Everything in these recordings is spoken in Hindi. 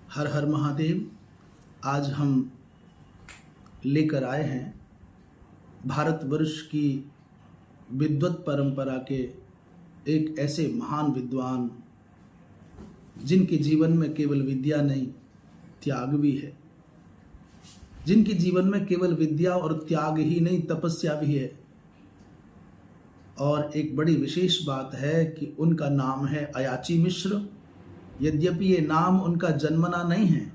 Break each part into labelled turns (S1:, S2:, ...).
S1: हर हर महादेव। आज हम लेकर आए हैं भारतवर्ष की विद्वत परंपरा के एक ऐसे महान विद्वान जिनके जीवन में केवल विद्या नहीं त्याग भी है, जिनके जीवन में केवल विद्या और त्याग ही नहीं तपस्या भी है। और एक बड़ी विशेष बात है कि उनका नाम है अयाची मिश्र। यद्यपि ये नाम उनका जन्मना नहीं है,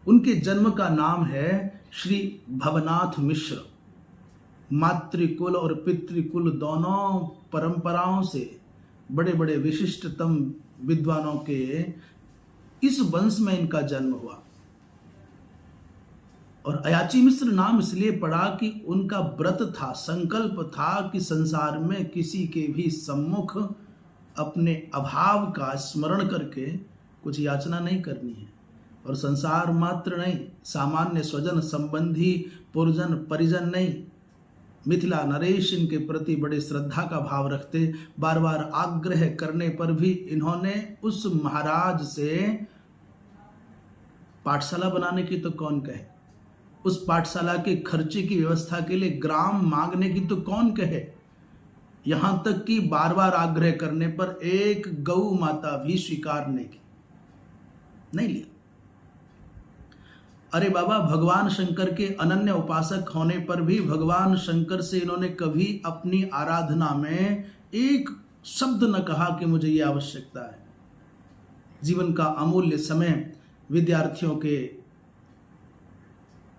S1: उनके जन्म का नाम है श्री भवनाथ मिश्र। मातृकुल और पितृकुल दोनों परंपराओं से बड़े बड़े विशिष्टतम विद्वानों के इस वंश में इनका जन्म हुआ। और अयाची मिश्र नाम इसलिए पड़ा कि उनका व्रत था, संकल्प था कि संसार में किसी के भी सम्मुख अपने अभाव का स्मरण करके कुछ याचना नहीं करनी है। और संसार मात्र नहीं, सामान्य स्वजन संबंधी पुरजन परिजन नहीं, मिथिला नरेश इनके प्रति बड़े श्रद्धा का भाव रखते। बार बार आग्रह करने पर भी इन्होंने उस महाराज से पाठशाला बनाने की तो कौन कहे, उस पाठशाला के खर्चे की व्यवस्था के लिए ग्राम मांगने की तो कौन कहे। यहां तक कि बार बार आग्रह करने पर एक गौ माता भी स्वीकार नहीं लिया। अरे बाबा, भगवान शंकर के अनन्य उपासक होने पर भी भगवान शंकर से इन्होंने कभी अपनी आराधना में एक शब्द न कहा कि मुझे ये आवश्यकता है। जीवन का अमूल्य समय विद्यार्थियों के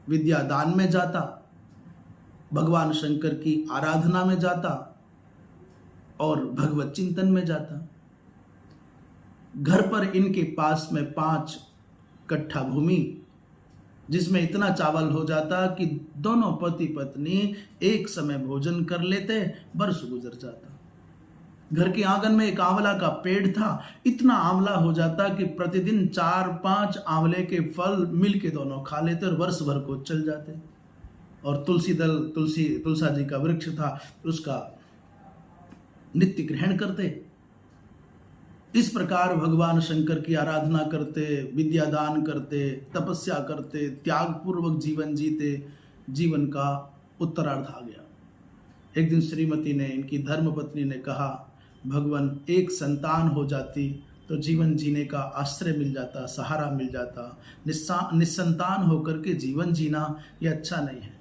S1: विद्यादान में जाता, भगवान शंकर की आराधना में जाता और भगवत चिंतन में जाता। घर पर इनके पास में 5 कट्ठा भूमि, जिसमें इतना चावल हो जाता कि दोनों पति पत्नी एक समय भोजन कर लेते, वर्ष गुजर जाता। घर के आंगन में एक आंवला का पेड़ था, इतना आंवला हो जाता कि प्रतिदिन 4-5 आंवले के फल मिल के दोनों खा लेते और वर्ष भर को चल जाते। और तुलसा जी का वृक्ष था, उसका नित्य ग्रहण करते। इस प्रकार भगवान शंकर की आराधना करते, विद्यादान करते, तपस्या करते, त्याग पूर्वक जीवन जीते। जीवन का उत्तरार्ध आ गया। एक दिन श्रीमती ने, इनकी धर्मपत्नी ने कहा, भगवान एक संतान हो जाती तो जीवन जीने का आश्रय मिल जाता, सहारा मिल जाता। निस्संतान होकर के जीवन जीना यह अच्छा नहीं है।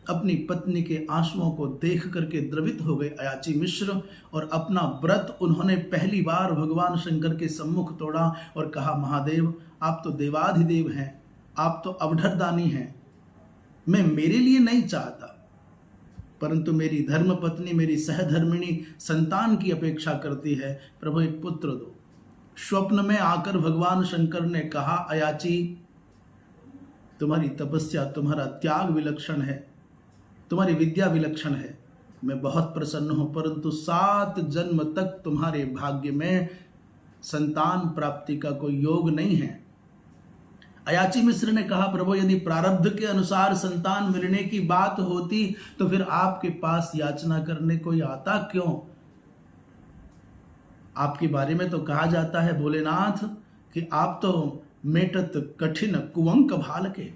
S1: अपनी पत्नी के आंसुओं को देख करके द्रवित हो गए अयाची मिश्र और अपना व्रत उन्होंने पहली बार भगवान शंकर के सम्मुख तोड़ा और कहा, महादेव आप तो देवाधिदेव हैं, आप तो अवढरदानी हैं। मैं मेरे लिए नहीं चाहता, परंतु मेरी धर्म पत्नी, मेरी सहधर्मिणी संतान की अपेक्षा करती है। प्रभु एक पुत्र दो। स्वप्न में आकर भगवान शंकर ने कहा, अयाची तुम्हारी तपस्या, तुम्हारा त्याग विलक्षण है, तुम्हारी विद्या विलक्षण है, मैं बहुत प्रसन्न हूं, परंतु 7 जन्म तक तुम्हारे भाग्य में संतान प्राप्ति का कोई योग नहीं है। अयाची मिश्र ने कहा, प्रभु यदि प्रारब्ध के अनुसार संतान मिलने की बात होती तो फिर आपके पास याचना करने कोई आता क्यों? आपके बारे में तो कहा जाता है भोलेनाथ कि आप तो मेटत कठिन कुवंक भाल के,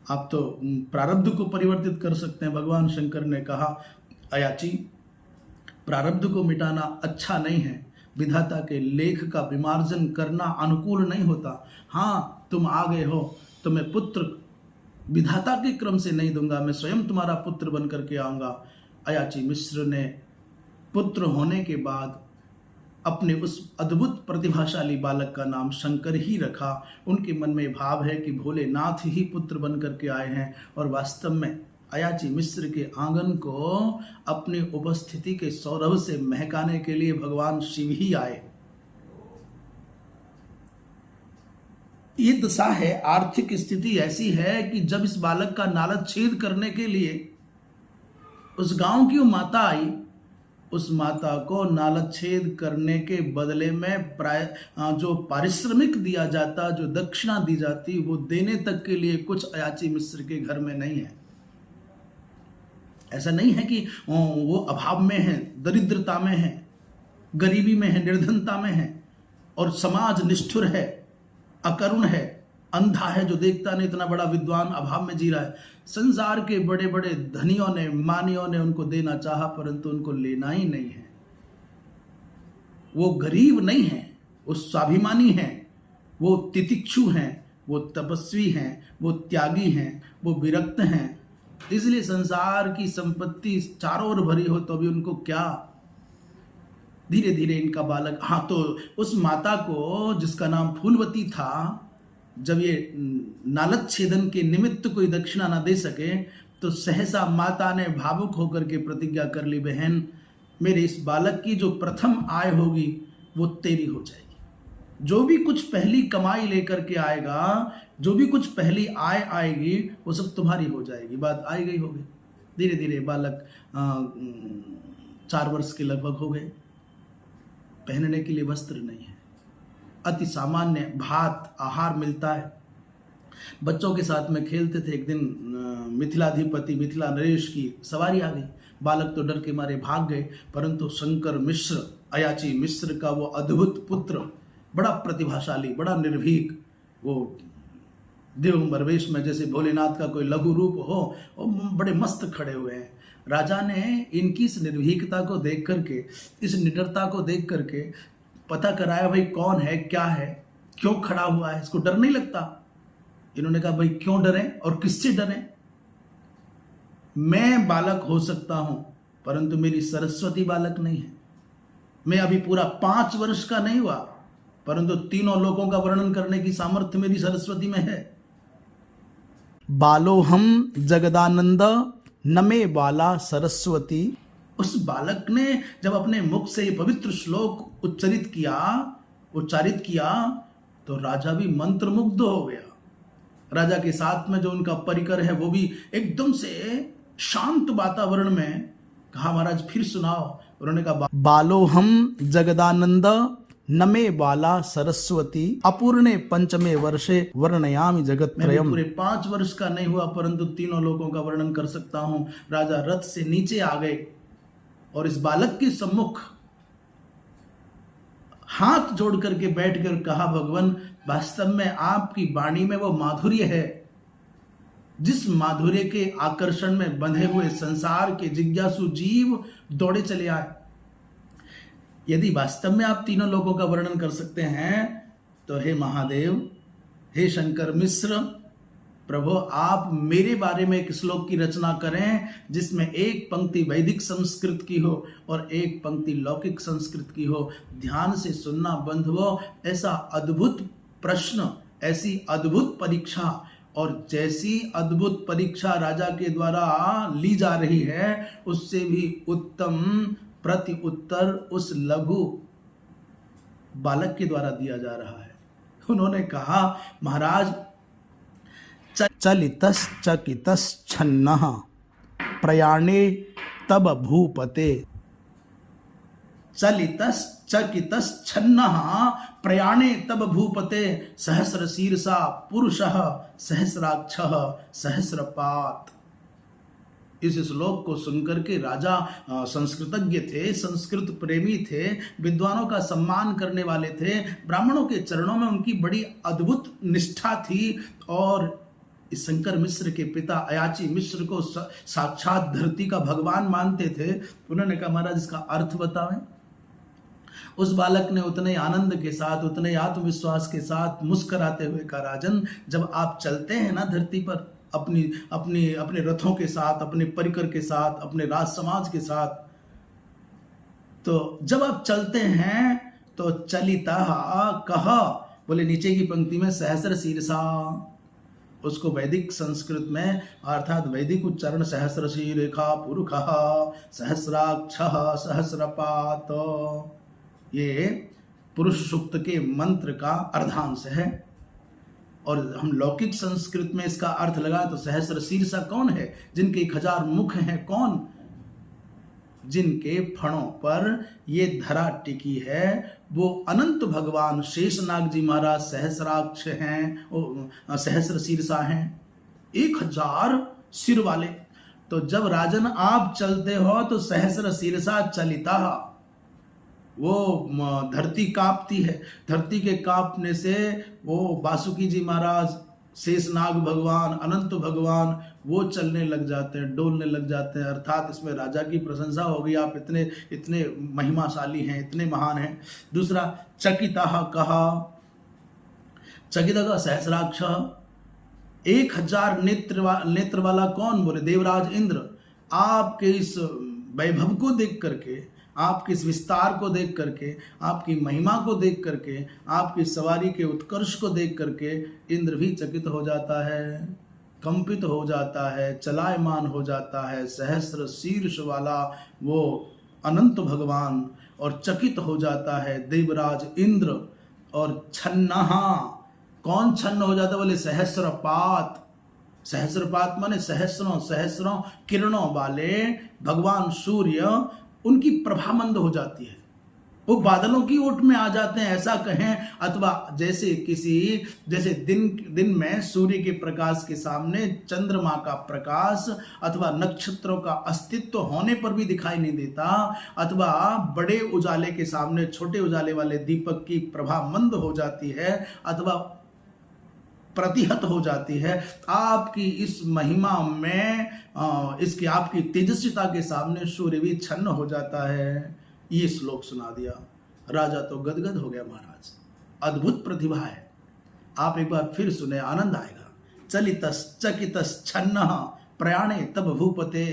S1: आप तो प्रारब्ध को परिवर्तित कर सकते हैं। भगवान शंकर ने कहा, अयाची प्रारब्ध को मिटाना अच्छा नहीं है, विधाता के लेख का विमार्जन करना अनुकूल नहीं होता। हाँ, तुम आ गए हो तो मैं पुत्र विधाता के क्रम से नहीं दूंगा, मैं स्वयं तुम्हारा पुत्र बन करके आऊंगा। अयाची मिश्र ने पुत्र होने के बाद अपने उस अद्भुत प्रतिभाशाली बालक का नाम शंकर ही रखा। उनके मन में भाव है कि भोलेनाथ ही पुत्र बन करके आए हैं और वास्तव में अयाची मिश्र के आंगन को अपनी उपस्थिति के सौरभ से महकाने के लिए भगवान शिव ही आए। ये दशा है, आर्थिक स्थिति ऐसी है कि जब इस बालक का नालच छेद करने के लिए उस गांव की माता आई, उस माता को नालच्छेद करने के बदले में जो पारिश्रमिक दिया जाता, जो दक्षिणा दी जाती, वो देने तक के लिए कुछ अयाची मिश्र के घर में नहीं है। ऐसा नहीं है कि वो अभाव में है, दरिद्रता में है, गरीबी में है, निर्धनता में है और समाज निष्ठुर है, अकरुण है, अंधा है जो देखता नहीं, इतना बड़ा विद्वान अभाव में जी रहा है। संसार के बड़े बड़े धनियों ने, मानियों ने उनको देना चाहा, परंतु उनको लेना ही नहीं है। वो गरीब नहीं है, वो स्वाभिमानी है, वो तितिक्षु हैं, वो तपस्वी हैं, वो त्यागी हैं, वो विरक्त हैं। इसलिए संसार की संपत्ति चारों ओर भरी हो तो भी उनको क्या। धीरे धीरे इनका बालक, हाँ, तो उस माता को जिसका नाम फूलवती था, जब ये नालद छेदन के निमित्त कोई दक्षिणा ना दे सके तो सहसा माता ने भावुक होकर के प्रतिज्ञा कर ली, बहन मेरे इस बालक की जो प्रथम आय होगी वो तेरी हो जाएगी। जो भी कुछ पहली कमाई लेकर के आएगा, जो भी कुछ पहली आय आएगी, वो सब तुम्हारी हो जाएगी। बात आई गई हो गई। धीरे धीरे बालक 4 वर्ष के लगभग हो गए। पहनने के लिए वस्त्र नहीं है, अति सामान्य भात आहार मिलता है। बच्चों के साथ में खेलते थे। एक दिन मिथिलाधिपति मिथिला नरेश की सवारी आ गई। बालक तो डर के मारे भाग गए, परंतु शंकर मिश्र, अयाची मिश्र का वो अद्भुत पुत्र, बड़ा प्रतिभाशाली, बड़ा निर्भीक, वो देवंबर वेश में जैसे भोलेनाथ का कोई लघु रूप हो, वो बड़े मस्त खड़े हुए हैं। राजा ने इनकी इस निर्भीकता को देख करके, इस निडरता को देख करके पता कराया, भाई कौन है, क्या है, क्यों खड़ा हुआ है, इसको डर नहीं लगता। इन्होंने कहा, भाई क्यों डरें और किससे डरें? मैं बालक हो सकता हूं, परंतु मेरी सरस्वती बालक नहीं है। मैं अभी पूरा 5 वर्ष का नहीं हुआ, परंतु तीनों लोकों का वर्णन करने की सामर्थ्य मेरी सरस्वती में है। बालोहम जगदानंद नमे बाला सरस्वती। उस बालक ने जब अपने मुख से ये पवित्र श्लोक उच्चारित किया तो राजा भी मंत्रमुग्ध हो गया। राजा के साथ में जो उनका परिकर है वो भी एकदम से शांत वातावरण में कहा, महाराज फिर सुनाओ। उन्होंने कहा, बालोहम जगदानंद नमे बाला सरस्वती अपूर्णे पंचमे वर्षे वर्णयामि जगत त्रयम्। पूरे 5 वर्ष का नहीं हुआ, परंतु तीनों लोगों का वर्णन कर सकता हूं। राजा रथ से नीचे आ गए और इस बालक के सम्मुख हाथ जोड़ करके बैठ कर कहा, भगवान वास्तव में आपकी वाणी में वो माधुर्य है जिस माधुर्य के आकर्षण में बंधे हुए संसार के जिज्ञासु जीव दौड़े चले आए। यदि वास्तव में आप तीनों लोगों का वर्णन कर सकते हैं तो हे महादेव, हे शंकर मिश्र, प्रभु आप मेरे बारे में एक श्लोक की रचना करें जिसमें एक पंक्ति वैदिक संस्कृत की हो और एक पंक्ति लौकिक संस्कृत की हो। ध्यान से सुनना बंधुओं, ऐसा अद्भुत प्रश्न, ऐसी अद्भुत परीक्षा, और जैसी अद्भुत परीक्षा राजा के द्वारा ली जा रही है, उससे भी उत्तम प्रति उत्तर उस लघु बालक के द्वारा दिया जा रहा है। उन्होंने कहा, महाराज चलितस चकितस छन्नः प्रयाणे तब भूपते। चलितस चकितस छन्नः प्रयाणे तब भूपते सहस्र शीर्षा पुरुषः सहस्राक्षः सहस्रपात। इस श्लोक को सुनकर के राजा संस्कृतज्ञ थे, संस्कृत प्रेमी थे, विद्वानों का सम्मान करने वाले थे, ब्राह्मणों के चरणों में उनकी बड़ी अद्भुत निष्ठा थी। और इस शंकर मिश्र के पिता अयाची मिश्र को साक्षात धरती का भगवान मानते थे। उन्होंने कहा, महाराज इसका अर्थ बतावें। उस बालक ने उतने आनंद के साथ, उतने आत्मविश्वास के साथ मुस्कुराते हुए कहा, राजन जब आप चलते हैं ना धरती पर अपने रथों के साथ, अपने परिकर के साथ, अपने राज समाज के साथ, तो जब आप चलते हैं तो चलिता कह, बोले नीचे की पंक्ति में सहस्र शीर्षा, उसको वैदिक संस्कृत में अर्थात वैदिक उच्चारण सहस्र शीर्षा पुरुषः सहस्राक्षः सहस्रपात, ये पुरुष सूक्त के मंत्र का अर्धांश है। और हम लौकिक संस्कृत में इसका अर्थ लगाएं तो सहस्र शीर्षा कौन है? जिनके 1000 मुख हैं। कौन? जिनके फणों पर ये धरा टिकी है वो अनंत भगवान शेषनाग जी महाराज सहस्राक्ष हैं, सहस्र शीर्षा हैं, 1000 सिर वाले। तो जब राजन आप चलते हो तो सहस्र शीर्षा चलिता, धरती कांपती है, धरती के कांपने से वो वासुकी जी महाराज, शेषनाग भगवान, अनंत भगवान वो चलने लग जाते हैं, डोलने लग जाते हैं। अर्थात इसमें राजा की प्रशंसा हो गई, आप इतने इतने महिमाशाली हैं, इतने महान हैं। दूसरा, चकितः कहा, चकितः सहस्राक्ष, 1000 नेत्र वाला कौन? बोले देवराज इंद्र। आपके इस वैभव को देख करके, आपके इस विस्तार को देख करके, आपकी महिमा को देख करके, आपकी सवारी के उत्कर्ष को देख करके इंद्र भी चकित हो जाता है, कंपित हो जाता है, चलायमान हो जाता है। सहस्र शीर्ष वाला वो अनंत भगवान, और चकित हो जाता है देवराज इंद्र। और छन्नहा, कौन छन्न हो जाता? बोले सहस्रपात। सहस्रपात माने सहस्रों सहस्रों किरणों वाले भगवान सूर्य, उनकी प्रभा मंद हो जाती है, वो बादलों की ओट में आ जाते हैं, ऐसा कहें। अथवा जैसे दिन में सूर्य के प्रकाश के सामने चंद्रमा का प्रकाश अथवा नक्षत्रों का अस्तित्व होने पर भी दिखाई नहीं देता, अथवा बड़े उजाले के सामने छोटे उजाले वाले दीपक की प्रभा मंद हो जाती है अथवा प्रतिहत हो जाती है। आपकी इस महिमा में इसकी आपकी तेजस्विता के सामने सूर्य भी छन्न हो जाता है। ये श्लोक सुना दिया, राजा तो गदगद हो गया महाराज। अद्भुत प्रतिभा है, आप एक बार फिर सुने, आनंद आएगा। चलितस् चकितस् छन्नः प्रयाणे तब भूपते,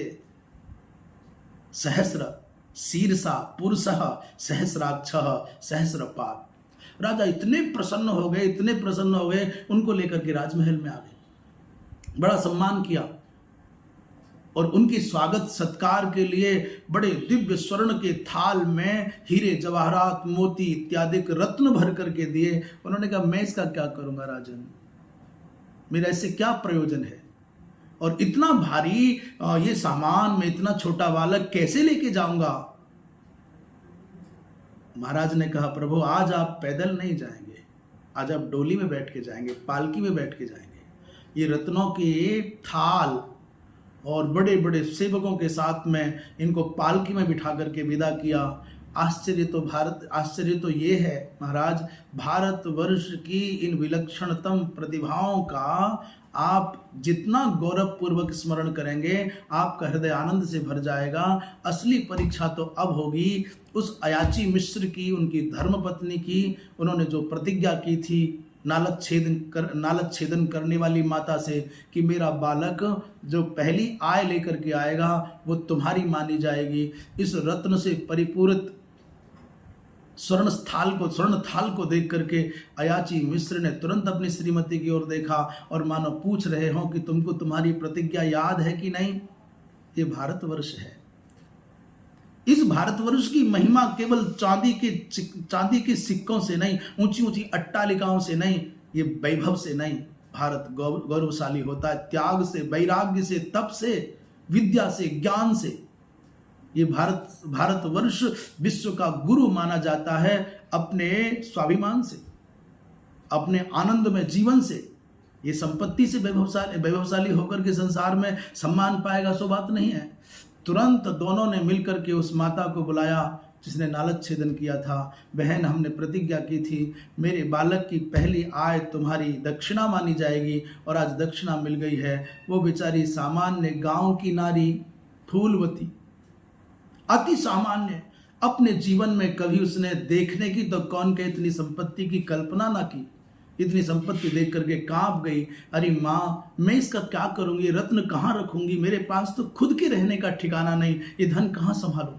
S1: सहस्र शीर्षा पुरुषः सहस्राक्षः सहस्रपात। राजा इतने प्रसन्न हो गए, इतने प्रसन्न हो गए, उनको लेकर के राजमहल में आ गए, बड़ा सम्मान किया और उनकी स्वागत सत्कार के लिए बड़े दिव्य स्वर्ण के थाल में हीरे जवाहरात मोती इत्यादि रत्न भर करके दिए। उन्होंने कहा मैं इसका क्या करूंगा राजन, मेरा इससे क्या प्रयोजन है, और इतना भारी ये सामान मैं इतना छोटा बालक कैसे लेके जाऊंगा। महाराज ने कहा प्रभु आज आप पैदल नहीं जाएंगे, आज आप डोली में बैठ के जाएंगे, पालकी में बैठ के जाएंगे। ये रत्नों के थाल और बड़े बड़े सेवकों के साथ में इनको पालकी में बिठा करके विदा किया। आश्चर्य तो ये है महाराज, भारतवर्ष की इन विलक्षणतम प्रतिभाओं का आप जितना गौरवपूर्वक स्मरण करेंगे आपका हृदय आनंद से भर जाएगा। असली परीक्षा तो अब होगी उस अयाची मिश्र की, उनकी धर्मपत्नी की। उन्होंने जो प्रतिज्ञा की थी नालच छेदन करने वाली माता से कि मेरा बालक जो पहली आय लेकर के आएगा वो तुम्हारी मानी जाएगी। इस रत्न से परिपूरित स्वर्ण थाल को देख करके अयाची मिश्र ने तुरंत अपनी श्रीमती की ओर देखा और मानो पूछ रहे हो कि तुमको तुम्हारी प्रतिज्ञा याद है कि नहीं। ये भारतवर्ष है, इस भारतवर्ष की महिमा केवल चांदी के सिक्कों से नहीं, ऊंची ऊंची अट्टालिकाओं से नहीं, ये वैभव से नहीं। भारत गौरवशाली होता है त्याग से, वैराग्य से, तप से, विद्या से, ज्ञान से। ये भारतवर्ष विश्व का गुरु माना जाता है अपने स्वाभिमान से, अपने आनंदमय जीवन से। ये संपत्ति से वैभवशाली होकर के संसार में सम्मान पाएगा सो बात नहीं है। तुरंत दोनों ने मिलकर के उस माता को बुलाया जिसने नालच छेदन किया था। बहन हमने प्रतिज्ञा की थी मेरे बालक की पहली आय तुम्हारी दक्षिणा मानी जाएगी, और आज दक्षिणा मिल गई है। वो बेचारी सामान्य गांव की नारी फूलवती, अति सामान्य, अपने जीवन में कभी उसने देखने की तो कौन के इतनी संपत्ति की कल्पना ना की। इतनी संपत्ति देख करके कांप गई। अरे माँ मैं इसका क्या करूंगी, रत्न कहाँ रखूंगी, मेरे पास तो खुद के रहने का ठिकाना नहीं, ये धन कहाँ संभालूं।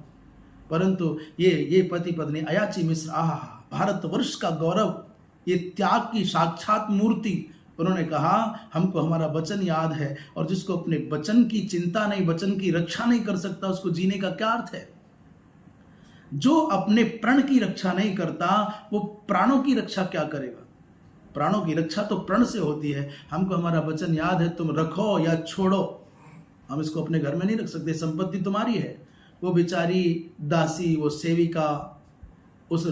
S1: परंतु ये पति पत्नी अयाची मिश्र, आहा भारतवर्ष का गौरव, ये त्याग की साक्षात मूर्ति। उन्होंने कहा हमको हमारा वचन याद है, और जिसको अपने वचन की चिंता नहीं, वचन की रक्षा नहीं कर सकता, उसको जीने का क्या अर्थ है। जो अपने प्रण की रक्षा नहीं करता वो प्राणों की रक्षा क्या करेगा। प्राणों की रक्षा तो प्रण से होती है। हमको हमारा वचन याद है, तुम रखो या छोड़ो, हम इसको अपने घर में नहीं रख सकते, संपत्ति तुम्हारी है। वो बेचारी दासी, वो सेविका उस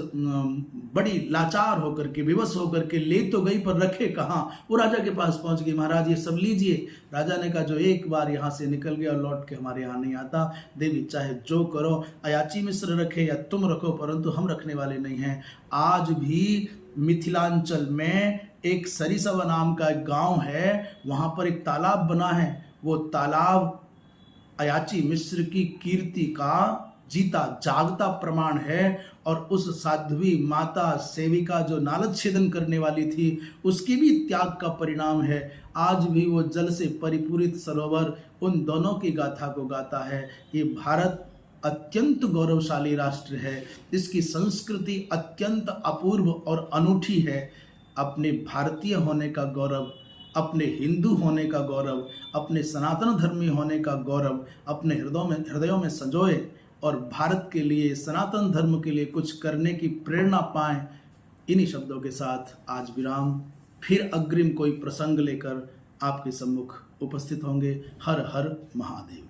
S1: बड़ी लाचार होकर के, विवश होकर के ले तो गई पर रखे कहाँ। वो राजा के पास पहुंच गई, महाराज ये सब लीजिए। राजा ने कहा जो एक बार यहाँ से निकल गया और लौट के हमारे यहाँ नहीं आता, देवी चाहे जो करो, अयाची मिश्र रखे या तुम रखो, परंतु हम रखने वाले नहीं हैं। आज भी मिथिलांचल में एक सरिसव नाम का एक गांव है, वहां पर एक तालाब बना है। वो तालाब अयाची मिश्र की कीर्ति का जीता जागता प्रमाण है। और उस साध्वी माता सेविका जो नालद छेदन करने वाली थी, उसकी भी त्याग का परिणाम है। आज भी वो जल से परिपूरित सरोवर उन दोनों की गाथा को गाता है। ये भारत अत्यंत गौरवशाली राष्ट्र है, इसकी संस्कृति अत्यंत अपूर्व और अनूठी है। अपने भारतीय होने का गौरव, अपने हिंदू होने का गौरव, अपने सनातन धर्मी होने का गौरव अपने हृदयों में संजोए और भारत के लिए, सनातन धर्म के लिए कुछ करने की प्रेरणा पाएं। इन्हीं शब्दों के साथ आज विराम। फिर अग्रिम कोई प्रसंग लेकर आपके सम्मुख उपस्थित होंगे। हर हर महादेव।